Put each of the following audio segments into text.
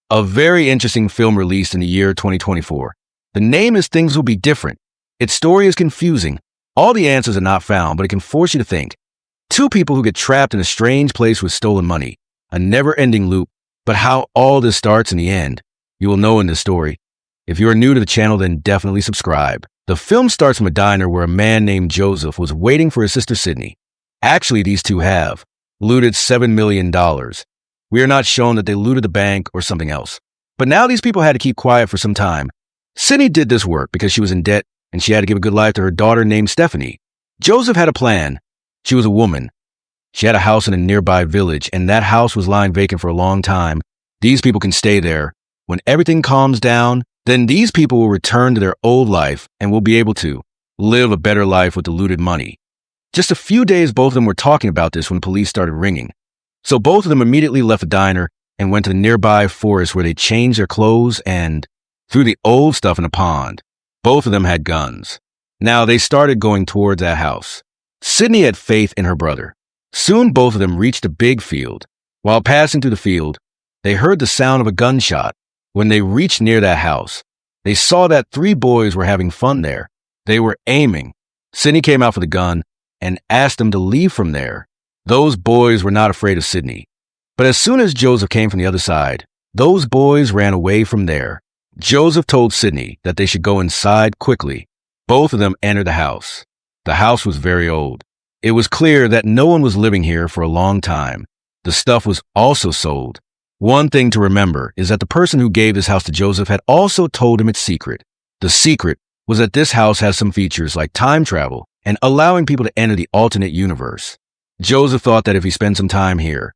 A very interesting film released in the year 2024. The name is Things Will Be Different. Its story is confusing. All the answers are not found, but it can force you to think. Two people who get trapped in a strange place with stolen money. A never-ending loop, but how all this starts in the end, you will know in this story. If you are new to the channel, then definitely subscribe. The film starts from a diner where a man named Joseph was waiting for his sister Sydney. Actually, these two have looted $7 million. We are not shown that they looted the bank or something else. But now these people had to keep quiet for some time. Sydney did this work because she was in debt and she had to give a good life to her daughter named Stephanie. Joseph had a plan. She was a woman. She had a house in a nearby village, and that house was lying vacant for a long time. These people can stay there. When everything calms down, then these people will return to their old life and will be able to live a better life with the looted money. Just a few days, both of them were talking about this when police started ringing. So both of them immediately left the diner and went to the nearby forest where they changed their clothes and threw the old stuff in a pond. Both of them had guns. Now they started going towards that house. Sydney had faith in her brother. Soon both of them reached a big field. While passing through the field, they heard the sound of a gunshot. When they reached near that house, they saw that three boys were having fun there. They were aiming. Sydney came out for the gun and asked them to leave from there. Those boys were not afraid of Sydney. But as soon as Joseph came from the other side, those boys ran away from there. Joseph told Sydney that they should go inside quickly. Both of them entered the house. The house was very old. It was clear that no one was living here for a long time. The stuff was also sold. One thing to remember is that the person who gave this house to Joseph had also told him its secret. The secret was that this house has some features like time travel and allowing people to enter the alternate universe. Joseph thought that if he spent some time here,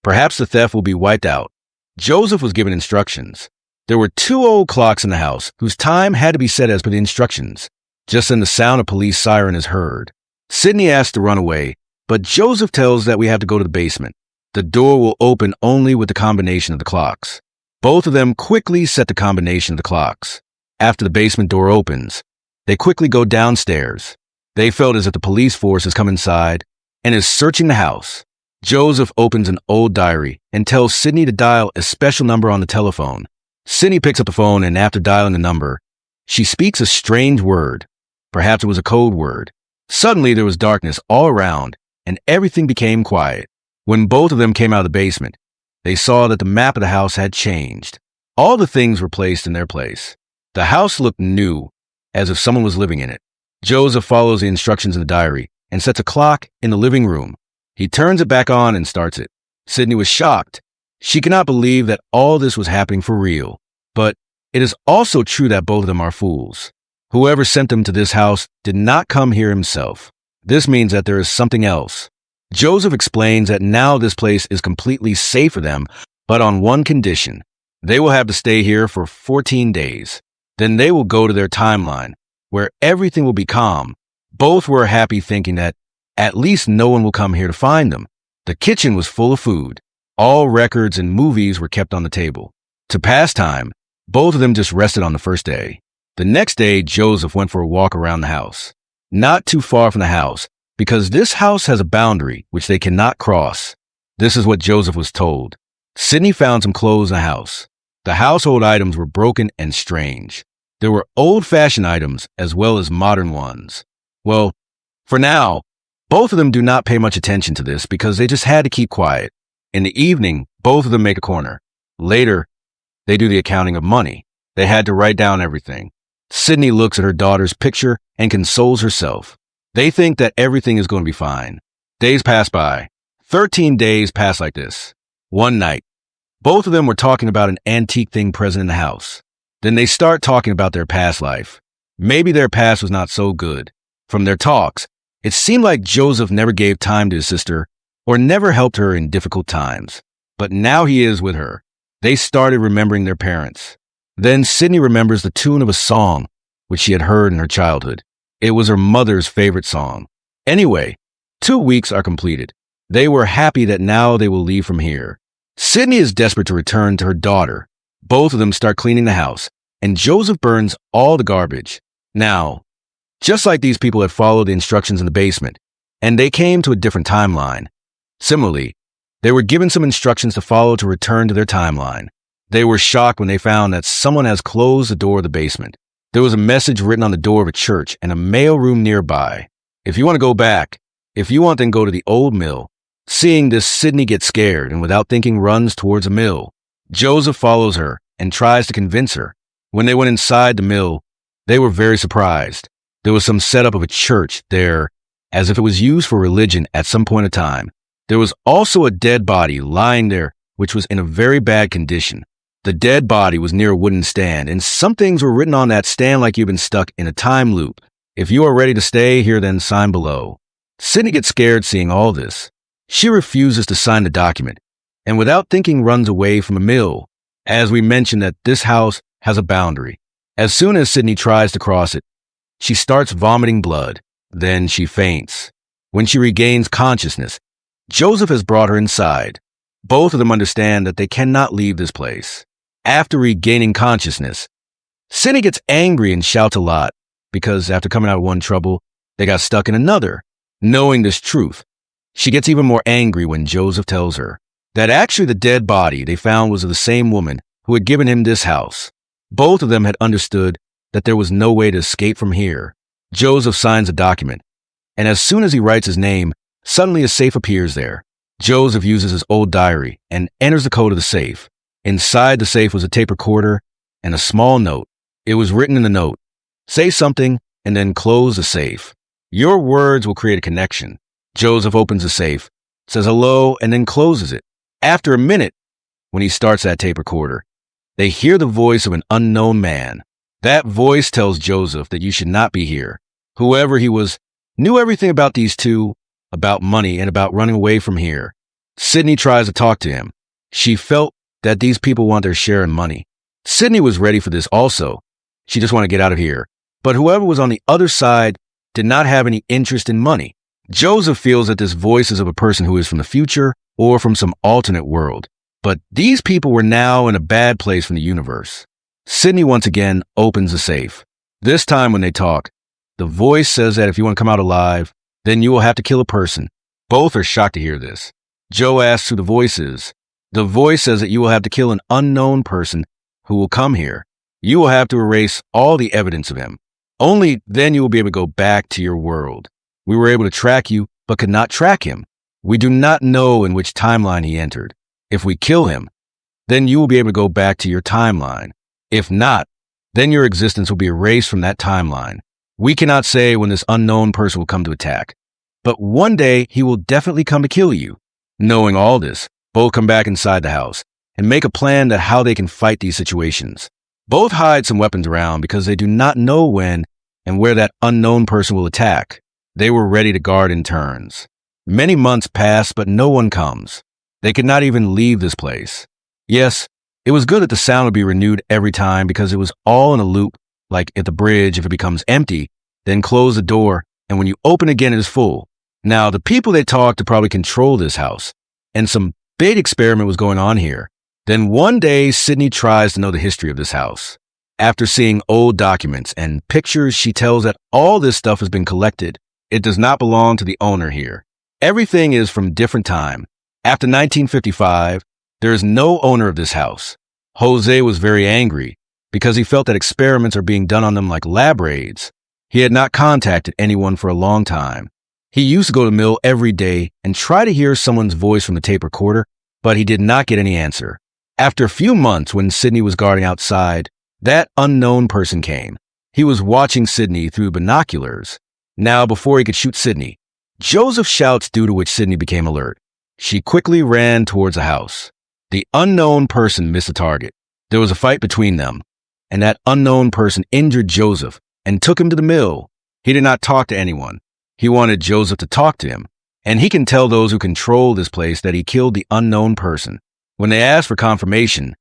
perhaps the theft will be wiped out. Joseph was given instructions. There were two old clocks in the house whose time had to be set as per the instructions. Just then the sound of police siren is heard. Sydney asks to run away, but Joseph tells that we have to go to the basement. The door will open only with the combination of the clocks. Both of them quickly set the combination of the clocks. After the basement door opens, they quickly go downstairs. They felt as if the police force has come inside and is searching the house. Joseph opens an old diary and tells Sydney to dial a special number on the telephone. Sydney picks up the phone, and after dialing the number, she speaks a strange word. Perhaps it was a code word. Suddenly there was darkness all around and everything became quiet. When both of them came out of the basement, they saw that the map of the house had changed. All the things were placed in their place. The house looked new, as if someone was living in it. Joseph follows the instructions in the diary and sets a clock in the living room. He turns it back on and starts it. Sydney was shocked. She could not believe that all this was happening for real. But it is also true that both of them are fools. Whoever sent them to this house did not come here himself. This means that there is something else. Joseph explains that now this place is completely safe for them, but on one condition. They will have to stay here for 14 days. Then they will go to their timeline, where everything will be calm. Both were happy, thinking that at least no one will come here to find them. The kitchen was full of food. All records and movies were kept on the table. To pass time, both of them just rested on the first day. The next day, Joseph went for a walk around the house. Not too far from the house, because this house has a boundary which they cannot cross. This is what Joseph was told. Sydney found some clothes in the house. The household items were broken and strange. There were old-fashioned items as well as modern ones. Well, for now, both of them do not pay much attention to this because they just had to keep quiet. In the evening, both of them make a corner. Later, they do the accounting of money. They had to write down everything. Sydney looks at her daughter's picture and consoles herself. They think that everything is going to be fine. Days pass by. 13 days pass like this. One night, both of them were talking about an antique thing present in the house. Then they start talking about their past life. Maybe their past was not so good. From their talks, it seemed like Joseph never gave time to his sister or never helped her in difficult times. But now he is with her. They started remembering their parents. Then Sydney remembers the tune of a song which she had heard in her childhood. It was her mother's favorite song. Anyway, 2 weeks are completed. They were happy that now they will leave from here. Sydney is desperate to return to her daughter. Both of them start cleaning the house, and Joseph burns all the garbage. Now, just like these people had followed the instructions in the basement, and they came to a different timeline. Similarly, they were given some instructions to follow to return to their timeline. They were shocked when they found that someone has closed the door of the basement. There was a message written on the door of a church and a mailroom nearby. If you want to go back, if you want, then go to the old mill. Seeing this, Sydney gets scared and without thinking runs towards a mill. Joseph follows her and tries to convince her. When they went inside the mill, they were very surprised. There was some setup of a church there, as if it was used for religion at some point in time. There was also a dead body lying there, which was in a very bad condition. The dead body was near a wooden stand, and some things were written on that stand like you've been stuck in a time loop. If you are ready to stay here, then sign below. Sydney gets scared seeing all this. She refuses to sign the document, and without thinking runs away from a mill. As we mentioned, that this house has a boundary. As soon as Sydney tries to cross it, she starts vomiting blood. Then she faints. When she regains consciousness, Joseph has brought her inside. Both of them understand that they cannot leave this place. After regaining consciousness, Sydney gets angry and shouts a lot because after coming out of one trouble, they got stuck in another. Knowing this truth, she gets even more angry when Joseph tells her that actually the dead body they found was of the same woman who had given him this house. Both of them had understood that there was no way to escape from here. Joseph signs a document, and as soon as he writes his name, suddenly a safe appears there. Joseph uses his old diary and enters the code of the safe. Inside the safe was a tape recorder and a small note. It was written in the note, "Say something and then close the safe. Your words will create a connection." Joseph opens the safe, says hello, and then closes it. After a minute, when he starts that tape recorder, they hear the voice of an unknown man. That voice tells Joseph that you should not be here. Whoever he was knew everything about these two, about money, and about running away from here. Sydney tries to talk to him. She felt that these people want their share in money. Sydney was ready for this also. She just wanted to get out of here. But whoever was on the other side did not have any interest in money. Joseph feels that this voice is of a person who is from the future or from some alternate world. But these people were now in a bad place from the universe. Sydney once again opens the safe. This time when they talk, the voice says that if you want to come out alive, then you will have to kill a person. Both are shocked to hear this. Joe asks who the voice is. The voice says that you will have to kill an unknown person who will come here. You will have to erase all the evidence of him. Only then you will be able to go back to your world. We were able to track you, but could not track him. We do not know in which timeline he entered. If we kill him, then you will be able to go back to your timeline. If not, then your existence will be erased from that timeline. We cannot say when this unknown person will come to attack, but one day he will definitely come to kill you. Knowing all this, both come back inside the house and make a plan to how they can fight these situations. Both hide some weapons around because they do not know when and where that unknown person will attack. They were ready to guard in turns. Many months pass, but no one comes. They could not even leave this place. Yes, it was good that the sound would be renewed every time because it was all in a loop, like at the bridge. If it becomes empty, then close the door, and when you open again, it is full. Now, the people they talked to probably control this house, and some big experiment was going on here. Then one day, Sydney tries to know the history of this house. After seeing old documents and pictures, she tells that all this stuff has been collected. It does not belong to the owner here. Everything is from different time. After 1955, there is no owner of this house. Jose was very angry because he felt that experiments are being done on them like lab raids. He had not contacted anyone for a long time. He used to go to the mill every day and try to hear someone's voice from the tape recorder, but he did not get any answer. After a few months, when Sydney was guarding outside, that unknown person came. He was watching Sydney through binoculars. Now, before he could shoot Sydney, Joseph shouts, due to which Sydney became alert. She quickly ran towards the house. The unknown person missed the target. There was a fight between them, and that unknown person injured Joseph and took him to the mill. He did not talk to anyone. He wanted Joseph to talk to him, and he can tell those who control this place that he killed the unknown person. When they asked for confirmation,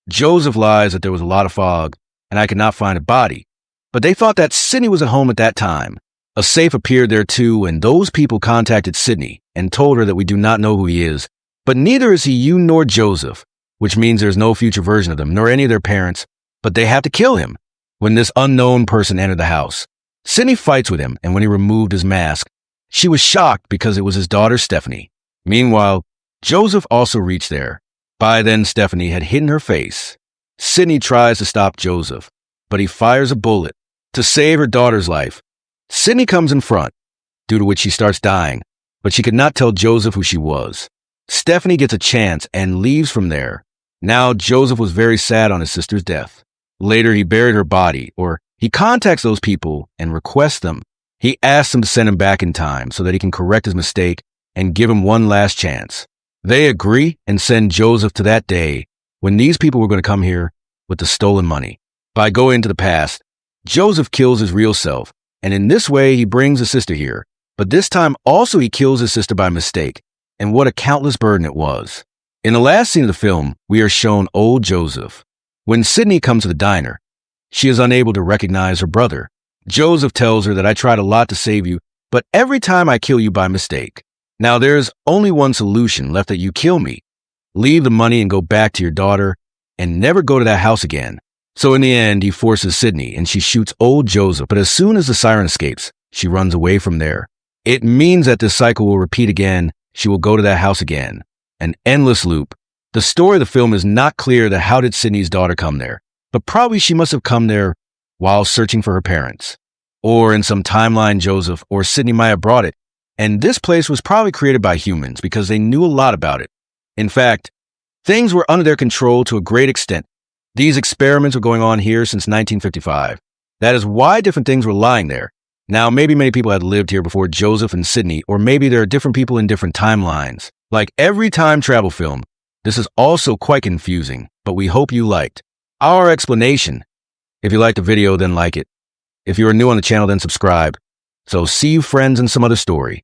Joseph lies that there was a lot of fog and I could not find a body, but they thought that Sydney was at home at that time. A safe appeared there too, and those people contacted Sydney and told her that we do not know who he is, but neither is he you nor Joseph, which means there's no future version of them, nor any of their parents, but they have to kill him. When this unknown person entered the house, Sydney fights with him, and when he removed his mask, she was shocked because it was his daughter Stephanie. Meanwhile, Joseph also reached there. By then, Stephanie had hidden her face. Sydney tries to stop Joseph, but he fires a bullet to save her daughter's life. Sydney comes in front, due to which she starts dying, but she could not tell Joseph who she was. Stephanie gets a chance and leaves from there. Now, Joseph was very sad on his sister's death. Later, he buried her body, or he contacts those people and requests them. He asks them to send him back in time so that he can correct his mistake and give him one last chance. They agree and send Joseph to that day when these people were going to come here with the stolen money. By going into the past, Joseph kills his real self, and in this way he brings his sister here. But this time also he kills his sister by mistake, and what a countless burden it was. In the last scene of the film, we are shown old Joseph. When Sydney comes to the diner, she is unable to recognize her brother. Joseph tells her that I tried a lot to save you, but every time I kill you by mistake. Now there's only one solution left, that you kill me. Leave the money and go back to your daughter and never go to that house again. So in the end, he forces Sydney and she shoots old Joseph, but as soon as the siren escapes, she runs away from there. It means that this cycle will repeat again. She will go to that house again. An endless loop. The story of the film is not clear that how did Sydney's daughter come there, but probably she must have come there while searching for her parents. Or in some timeline, Joseph or Sydney might have brought it. And this place was probably created by humans because they knew a lot about it. In fact, things were under their control to a great extent. These experiments were going on here since 1955. That is why different things were lying there. Now, maybe many people had lived here before Joseph and Sydney, or maybe there are different people in different timelines. Like every time travel film, this is also quite confusing, but we hope you liked our explanation. If you liked the video, then like it. If you are new on the channel, then subscribe. So see you friends in some other story.